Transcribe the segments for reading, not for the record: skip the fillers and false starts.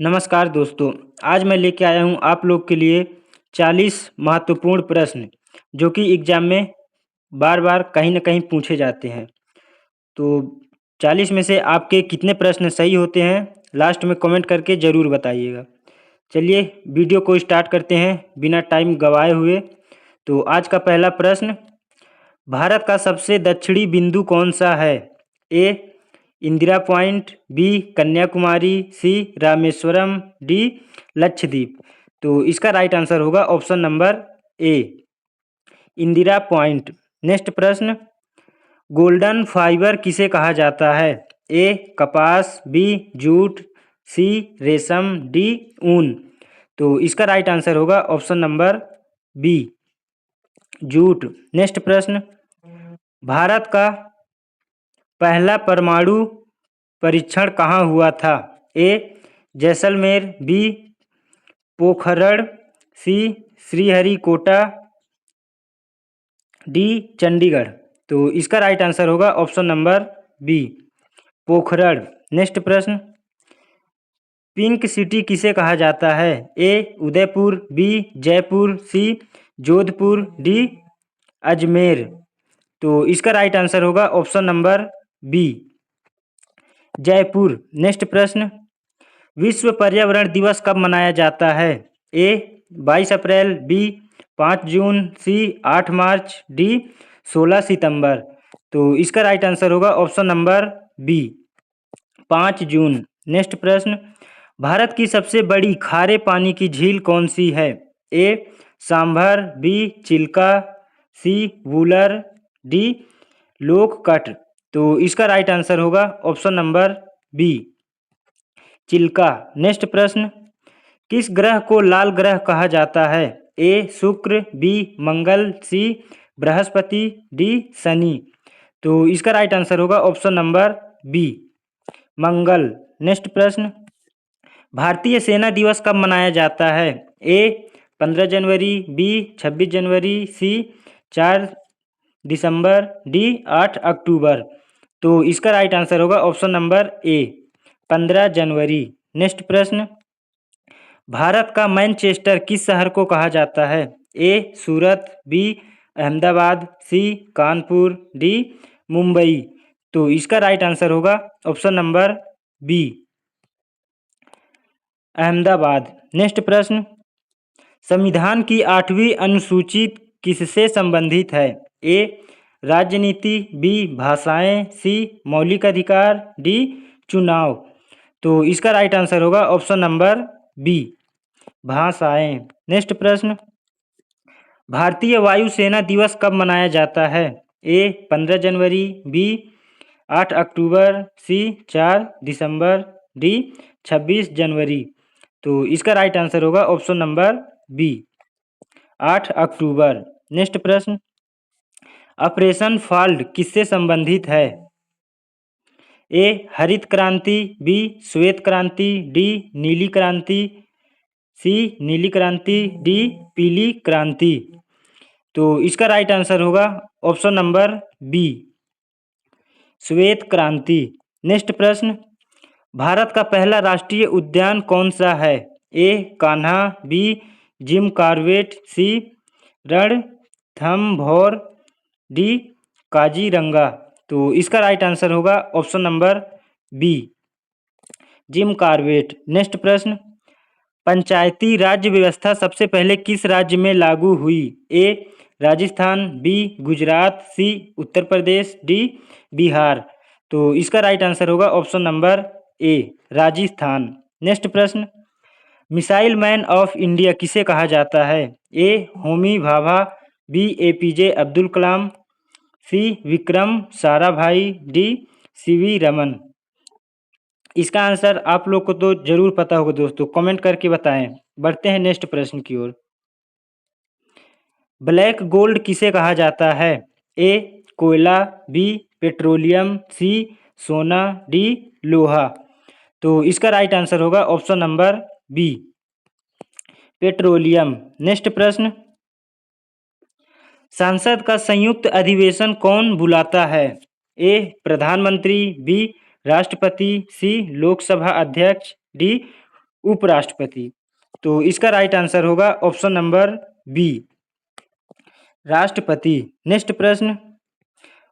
नमस्कार दोस्तों, आज मैं लेके आया हूँ आप लोग के लिए 40 महत्वपूर्ण प्रश्न जो कि एग्ज़ाम में बार-बार कहीं न कहीं पूछे जाते हैं। तो 40 में से आपके कितने प्रश्न सही होते हैं, लास्ट में कमेंट करके ज़रूर बताइएगा। चलिए वीडियो को स्टार्ट करते हैं बिना टाइम गँवाए हुए। तो आज का पहला प्रश्न, भारत का सबसे दक्षिणी बिंदु कौन-सा है? ए इंदिरा पॉइंट, बी कन्याकुमारी, सी रामेश्वरम, डी लक्षद्वीप। तो इसका राइट आंसर होगा ऑप्शन नंबर ए इंदिरा पॉइंट। नेक्स्ट प्रश्न, गोल्डन फाइबर किसे कहा जाता है? ए कपास, बी जूट, सी रेशम, डी ऊन। तो इसका राइट आंसर होगा option number B jute. Next प्रश्न, भारत का पहला परमाणु परीक्षण कहाँ हुआ था? A Jaisalmer, B Pokhran, C Sriharikota, D Chandigarh. तो इसका राइट आंसर होगा option number B Pokhran. Next प्रश्न, पिंक सिटी किसे कहा जाता है? A Udaipur, B Jaipur, C Jodhpur, D Ajmer. तो इसका राइट आंसर होगा option number B Jaipur. Next प्रश्न, विश्व पर्यावरण दिवस कब मनाया जाता है? ए 22 अप्रैल, बी 5 जून, सी 8 मार्च, डी 16 सितंबर। तो इसका राइट आंसर होगा ऑप्शन नंबर बी 5 जून। नेक्स्ट प्रश्न, भारत की सबसे बड़ी खारे पानी की झील कौन सी है? A Sambhar, B Chilika, C Wular, D Loktak. तो इसका राइट आंसर होगा option number B Chilika. Next प्रश्न, किस ग्रह को लाल ग्रह कहा जाता है? ए शुक्र, बी मंगल, सी बृहस्पति, डी शनि। तो इसका राइट आंसर होगा ऑप्शन नंबर बी मंगल। नेक्स्ट प्रश्न, भारतीय सेना दिवस कब मनाया जाता है? ए 15 जनवरी, बी 26 जनवरी, सी 4 दिसंबर, डी 8 अक्टूबर। तो इसका राइट आंसर होगा ऑप्शन नंबर ए 15 जनवरी। नेक्स्ट प्रश्न, भारत का मैनचेस्टर किस शहर को कहा जाता है? A Surat, B Ahmedabad, C Kanpur, D Mumbai. तो इसका राइट आंसर होगा option number B Ahmedabad. Next प्रश्न, संविधान की 8वीं अनुसूची किससे संबंधित है? ए राजनीति, बी भाषाएं, सी मौलिक अधिकार, डी चुनाव। तो इसका राइट आंसर होगा ऑप्शन नंबर बी भाषाएं। नेक्स्ट प्रश्न, भारतीय वायुसेना दिवस कब मनाया जाता है? ए 15 जनवरी, बी 8 अक्टूबर, सी 4 दिसंबर, डी 26 जनवरी। तो इसका राइट आंसर होगा ऑप्शन नंबर बी 8 अक्टूबर। नेक्स्ट प्रश्न, ऑपरेशन फाल्ट किससे संबंधित है? ए हरित क्रांति, बी श्वेत क्रांति, डी नीली क्रांति, सी नीली क्रांति, डी पीली क्रांति। तो इसका राइट आंसर होगा ऑप्शन नंबर बी श्वेत क्रांति। नेक्स्ट प्रश्न, भारत का पहला राष्ट्रीय उद्यान कौन सा है? A Kanha, B Jim Corbett, C Ranthambore, D Kaziranga. तो इसका राइट आंसर होगा option number B Jim Corbett. Next प्रश्न, पंचायती राज्य व्यवस्था सबसे पहले किस राज्य में लागू हुई? ए राजस्थान, बी गुजरात, सी उत्तर प्रदेश, डी बिहार। तो इसका राइट आंसर होगा ऑप्शन नंबर ए राजस्थान। नेक्स्ट प्रश्न, मिसाइल मैन ऑफ इंडिया किसे कहा जाता है? ए होमी भाभा, बी एपीजे अब्दुल कलाम, सी विक्रम साराभाई, डी सीवी रमन। इसका आंसर आप लोग को तो जरूर पता होगा दोस्तों, कमेंट करके बताएं। बढ़ते हैं नेक्स्ट प्रश्न की ओर। ब्लैक गोल्ड किसे कहा जाता है? ए कोयला, बी पेट्रोलियम, सी सोना, डी लोहा। तो इसका राइट आंसर होगा option number B petroleum. Next प्रश्न, संसद का संयुक्त अधिवेशन कौन बुलाता है? ए प्रधानमंत्री, बी राष्ट्रपति, सी लोकसभा अध्यक्ष, डी उपराष्ट्रपति। तो इसका राइट आंसर होगा ऑप्शन नंबर बी, राष्ट्रपति। नेक्स्ट प्रश्न,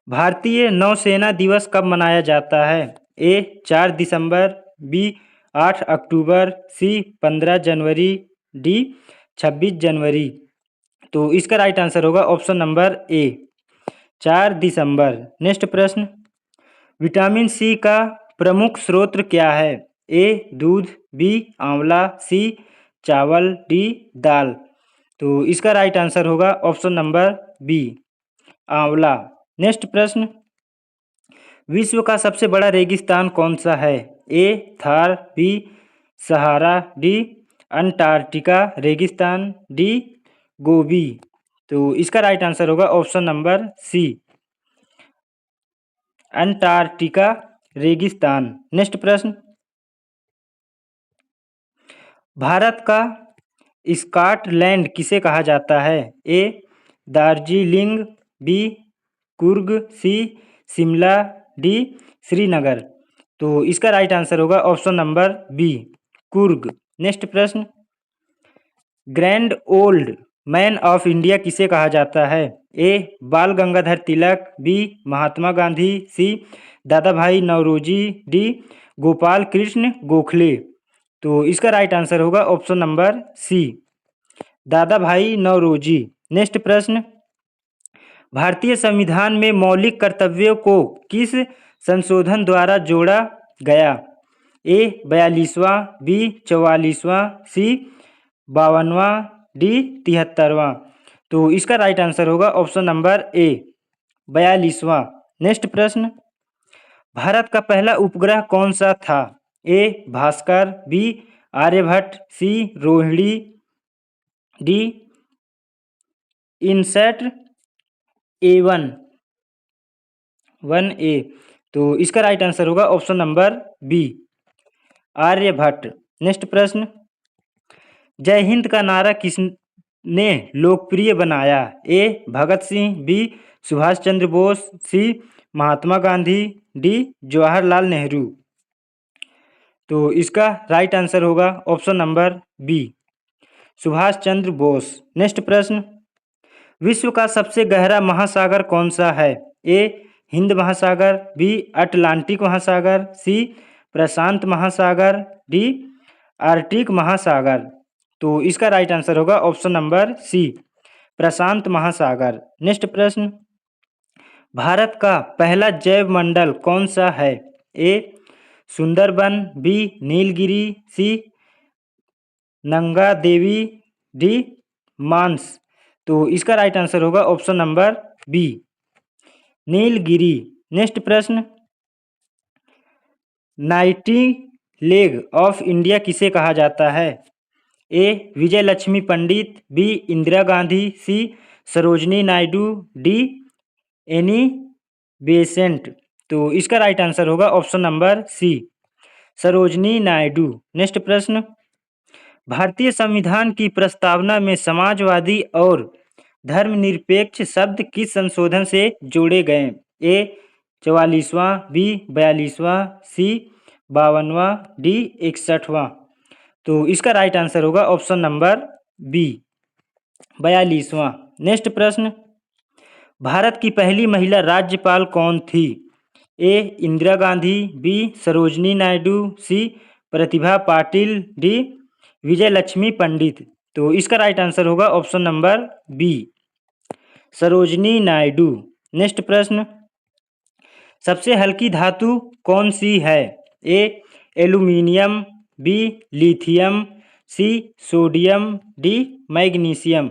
भारतीय नौसेना दिवस कब मनाया जाता है? ए 4 दिसंबर, बी 8 अक्टूबर, सी 15 जनवरी, डी 26 जनवरी। तो इसका राइट आंसर होगा ऑप्शन नंबर ए, 4 दिसंबर। नेक्स्ट प्रश्न, विटामिन सी का प्रमुख स्रोत क्या है? ए दूध, बी आंवला, सी चावल, डी दाल। तो इसका राइट आंसर होगा ऑप्शन नंबर बी, आंवला। नेक्स्ट प्रश्न, विश्व का सबसे बड़ा रेगिस्तान कौन सा है? A Thar, B Sahara, D Antarctica रेगिस्तान, डी गोबी। तो इसका राइट आंसर होगा ऑप्शन नंबर सी, अंटार्कटिका रेगिस्तान। नेक्स्ट प्रश्न, भारत का स्कॉटलैंड किसे कहा जाता है? A Darjeeling, B Coorg, C Shimla, D Srinagar. तो इसका राइट आंसर होगा option number B, Coorg. Next प्रश्न, grand old man of India किसे कहा जाता है? ए बाल गंगाधर तिलक, बी महात्मा गांधी, सी दादा भाई नौरोजी, डी गोपाल कृष्ण गोखले। तो इसका राइट आंसर होगा ऑप्शन नंबर सी, दादा भाई नौरोजी। नेक्स्ट प्रश्न, भारतीय संविधान में मौलिक कर्तव्यों को किस संशोधन द्वारा जोड़ा गया? ए 42वां, बी 44वां, सी 52वां, डी 73वां। तो इसका राइट आंसर होगा ऑप्शन नंबर ए, 42वां। नेक्स्ट प्रश्न, भारत का पहला उपग्रह कौन सा था? A Bhaskara, B Aryabhata, C Rohini, D INSAT A1 A. तो इसका राइट आंसर होगा option number B, Aryabhata. Next प्रश्न, जय हिंद का नारा किसने लोकप्रिय बनाया? A Bhagat Singh, B Subhash Chandra Bose, C Mahatma Gandhi, D Jawaharlal Nehru. तो इसका राइट आंसर होगा option number B, Subhash Chandra Bose. Next प्रश्न, विश्व का सबसे गहरा महासागर कौन सा है? ए हिंद महासागर, बी अटलांटिक महासागर, सी प्रशांत महासागर, डी आर्कटिक महासागर। तो इसका राइट आंसर होगा ऑप्शन नंबर सी, प्रशांत महासागर। नेक्स्ट प्रश्न, भारत का पहला जैव मंडल कौन सा है? A Sundarban, B Nilgiri, C Nanga Devi, D Manas. तो इसका राइट आंसर होगा option number B, Nilgiri. Next प्रश्न, नाइटिंगेल ऑफ इंडिया किसे कहा जाता है? A Vijay Lakshmi Pandit, B Indira Gandhi, C Sarojini Naidu, D Annie Besant. तो इसका राइट आंसर होगा option number C, Sarojini Naidu. Next प्रश्न, भारतीय संविधान की प्रस्तावना में समाजवादी और धर्मनिरपेक्ष शब्द किस संशोधन से जोड़े गए? ए 44वां, बी 42वां, सी 52वां, डी 61वां। तो इसका राइट आंसर होगा ऑप्शन नंबर बी, 42वां। नेक्स्ट प्रश्न, भारत की पहली महिला राज्यपाल कौन थी? A Indira Gandhi, B Sarojini Naidu, C Pratibha Patil, D Vijay Lakshmi Pandit. तो इसका राइट आंसर होगा option number B, Sarojini Naidu. Next प्रश्न, सबसे हल्की धातु कौन सी है? A aluminium, B lithium, C sodium, D magnesium.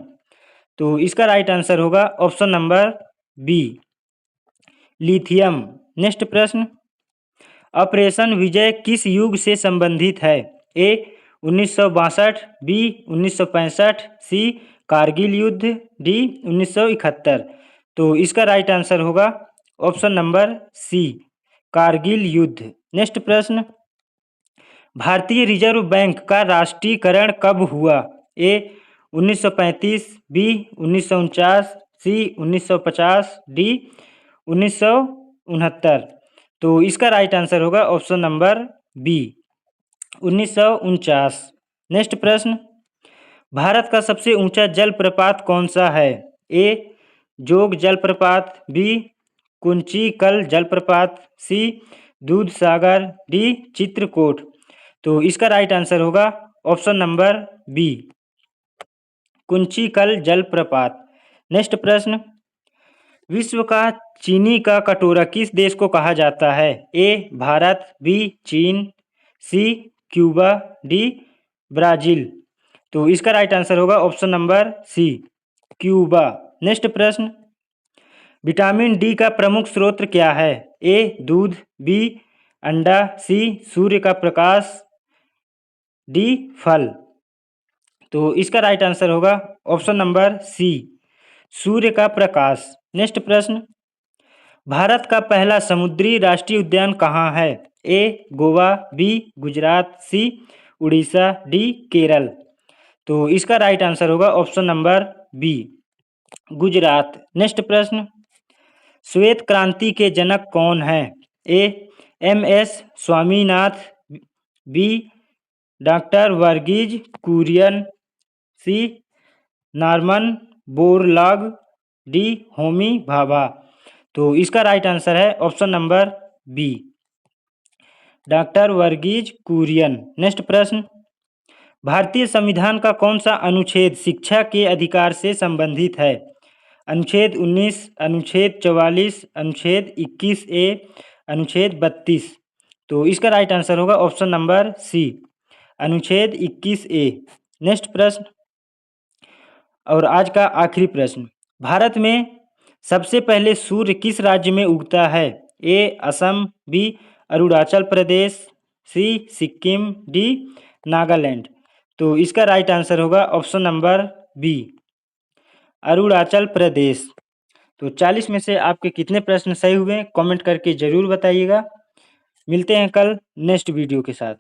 तो इसका राइट आंसर होगा option number B, lithium. Next प्रश्न, ऑपरेशन विजय किस युग से संबंधित है? ए 1962, बी 1965, सी कारगिल युद्ध, डी 1971। तो इसका राइट आंसर होगा ऑप्शन नंबर सी, कारगिल युद्ध। नेक्स्ट प्रश्न, भारतीय रिजर्व बैंक का राष्ट्रीयकरण कब हुआ? ए 1935, बी 1949, सी 1950, डी 1969। तो इसका राइट आंसर होगा ऑप्शन नंबर बी, 1949। नेक्स्ट प्रश्न, भारत का सबसे ऊंचा जलप्रपात कौन सा है? ए जोग जलप्रपात, बी कुंचिकल जलप्रपात, सी दूधसागर, डी चित्रकूट। तो इसका राइट आंसर होगा ऑप्शन नंबर बी, कुंचिकल जलप्रपात। नेक्स्ट प्रश्न, विश्व का चीनी का कटोरा किस देश को कहा जाता है? ए भारत, बी चीन, सी क्यूबा, डी ब्राजील। तो इसका राइट आंसर होगा option number C, Cuba. Next प्रश्न, विटामिन डी का प्रमुख स्रोत क्या है? ए दूध, बी अंडा, सी सूर्य का प्रकाश, डी फल। तो इसका राइट आंसर होगा ऑप्शन नंबर सी, सूर्य का प्रकाश। नेक्स्ट प्रश्न, भारत का पहला समुद्री राष्ट्रीय उद्यान कहाँ है? A Goa, B Gujarat, C Orissa, D Kerala. तो इसका राइट आंसर होगा option number B, Gujarat. Next प्रश्न, श्वेत क्रांति के जनक कौन हैं? A M S Swaminath, B doctor Verghese Kurien, C Norman Borlaug, D Homi Bhabha. तो इसका राइट आंसर है option number B, doctor Verghese Kurien. Next प्रश्न, भारतीय संविधान का कौन सा अनुच्छेद शिक्षा के अधिकार से संबंधित है? अनुच्छेद 19, अनुच्छेद 44, अनुच्छेद 21 ए, अनुच्छेद 32। तो इसका राइट आंसर होगा ऑप्शन नंबर सी, अनुच्छेद 21 ए। नेक्स्ट प्रश्न और आज का आखिरी प्रश्न, भारत में सबसे पहले सूर्य किस राज्य में उगता है? ए असम, बी अरुणाचल प्रदेश, सी सिक्किम, डी नागालैंड। तो इसका राइट आंसर होगा option number B, Arunachal Pradesh. तो 40 में से आपके कितने प्रश्न सही हुए कमेंट करके ज़रूर बताइएगा। मिलते हैं कल नेक्स्ट वीडियो के साथ।